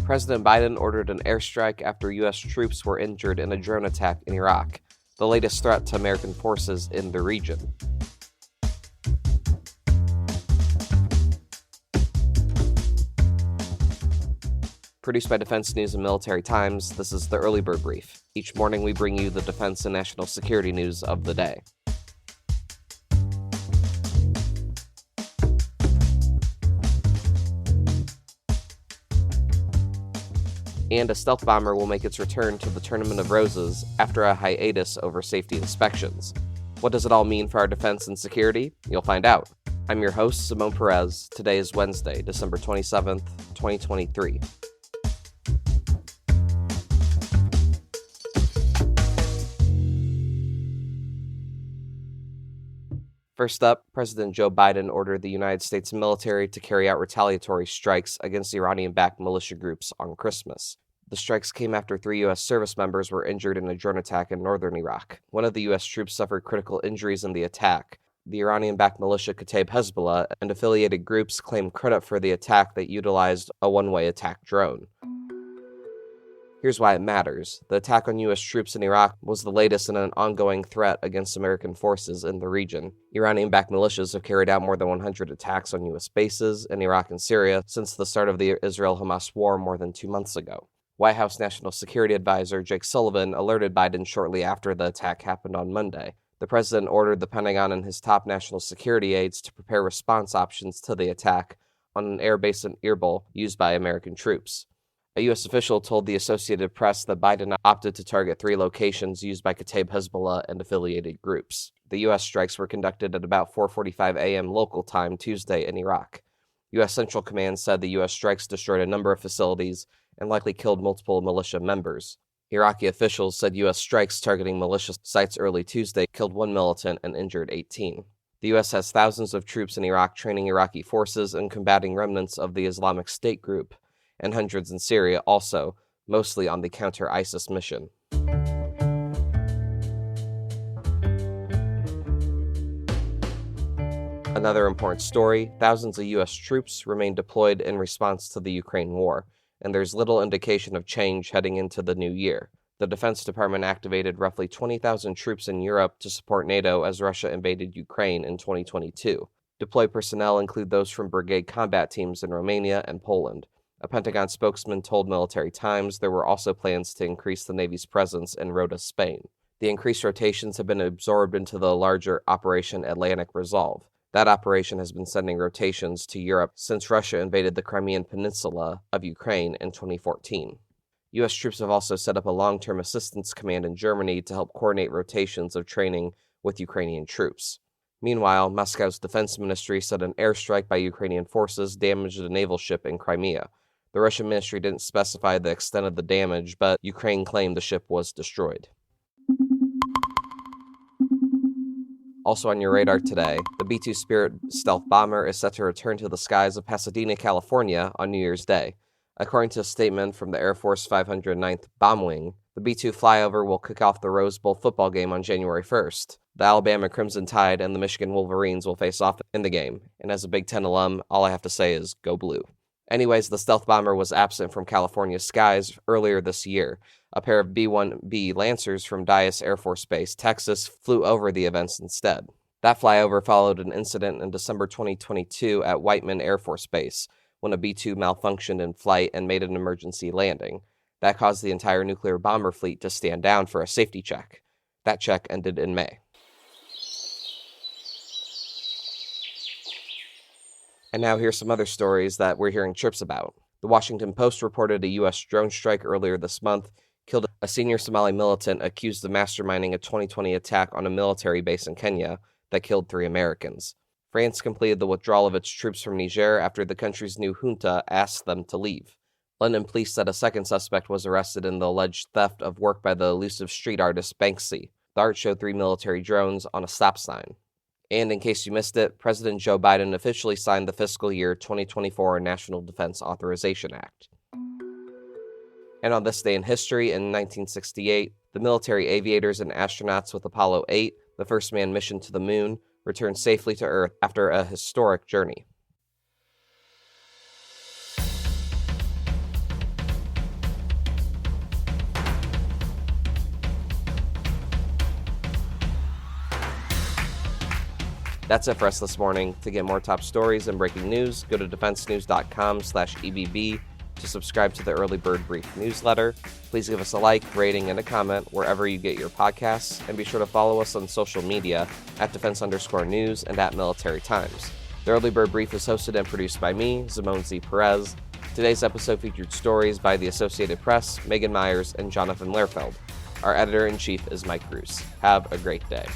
President Biden ordered an airstrike after U.S. troops were injured in a drone attack in Iraq, the latest threat to American forces in the region. Produced by Defense News and Military Times, this is the Early Bird Brief. Each morning we bring you the defense and national security news of the day. And a stealth bomber will make its return to the Tournament of Roses after a hiatus over safety inspections. What does it all mean for our defense and security? You'll find out. I'm your host, Simone Perez. Today is Wednesday, December 27th, 2023. First up, President Joe Biden ordered the United States military to carry out retaliatory strikes against Iranian-backed militia groups on Christmas. The strikes came after 3 U.S. service members were injured in a drone attack in northern Iraq. One of the U.S. troops suffered critical injuries in the attack. The Iranian-backed militia Kataib Hezbollah and affiliated groups claim credit for the attack that utilized a one-way attack drone. Here's why it matters. The attack on U.S. troops in Iraq was the latest in an ongoing threat against American forces in the region. Iranian-backed militias have carried out more than 100 attacks on U.S. bases in Iraq and Syria since the start of the Israel-Hamas war more than 2 months ago. White House National Security Advisor Jake Sullivan alerted Biden shortly after the attack happened on Monday. The president ordered the Pentagon and his top national security aides to prepare response options to the attack on an air base in Erbil used by American troops. A U.S. official told the Associated Press that Biden opted to target 3 locations used by Kataib Hezbollah and affiliated groups. The U.S. strikes were conducted at about 4:45 a.m. local time Tuesday in Iraq. U.S. Central Command said the U.S. strikes destroyed a number of facilities and likely killed multiple militia members. Iraqi officials said U.S. strikes targeting militia sites early Tuesday killed 1 militant and injured 18. The U.S. has thousands of troops in Iraq training Iraqi forces and combating remnants of the Islamic State group, and hundreds in Syria also, mostly on the counter-ISIS mission. Another important story, thousands of U.S. troops remain deployed in response to the Ukraine war, and there's little indication of change heading into the new year. The Defense Department activated roughly 20,000 troops in Europe to support NATO as Russia invaded Ukraine in 2022. Deployed personnel include those from brigade combat teams in Romania and Poland. A Pentagon spokesman told Military Times there were also plans to increase the Navy's presence in Rota, Spain. The increased rotations have been absorbed into the larger Operation Atlantic Resolve. That operation has been sending rotations to Europe since Russia invaded the Crimean Peninsula of Ukraine in 2014. U.S. troops have also set up a long-term assistance command in Germany to help coordinate rotations of training with Ukrainian troops. Meanwhile, Moscow's defense ministry said an airstrike by Ukrainian forces damaged a naval ship in Crimea. The Russian ministry didn't specify the extent of the damage, but Ukraine claimed the ship was destroyed. Also on your radar today, the B-2 Spirit stealth bomber is set to return to the skies of Pasadena, California on New Year's Day. According to a statement from the Air Force 509th Bomb Wing, the B-2 flyover will kick off the Rose Bowl football game on January 1st. The Alabama Crimson Tide and the Michigan Wolverines will face off in the game, and as a Big Ten alum, all I have to say is go blue. Anyways, the stealth bomber was absent from California's skies earlier this year. A pair of B-1B Lancers from Dyess Air Force Base, Texas, flew over the events instead. That flyover followed an incident in December 2022 at Whiteman Air Force Base, when a B-2 malfunctioned in flight and made an emergency landing. That caused the entire nuclear bomber fleet to stand down for a safety check. That check ended in May. And now here's some other stories that we're hearing chirps about. The Washington Post reported a U.S. drone strike earlier this month killed a senior Somali militant accused of masterminding a 2020 attack on a military base in Kenya that killed 3 Americans. France completed the withdrawal of its troops from Niger after the country's new junta asked them to leave. London police said a second suspect was arrested in the alleged theft of work by the elusive street artist Banksy. The art showed 3 military drones on a stop sign. And in case you missed it, President Joe Biden officially signed the fiscal year 2024 National Defense Authorization Act. And on this day in history, in 1968, the military aviators and astronauts with Apollo 8, the first manned mission to the moon, returned safely to Earth after a historic journey. That's it for us this morning. To get more top stories and breaking news, go to defensenews.com/EBB to subscribe to the Early Bird Brief newsletter. Please give us a like, rating, and a comment wherever you get your podcasts, and be sure to follow us on social media at @defense_news and @Military Times. The Early Bird Brief is hosted and produced by me, Zimone Z. Perez. Today's episode featured stories by the Associated Press, Megan Myers, and Jonathan Lehrfeld. Our editor-in-chief is Mike Roos. Have a great day.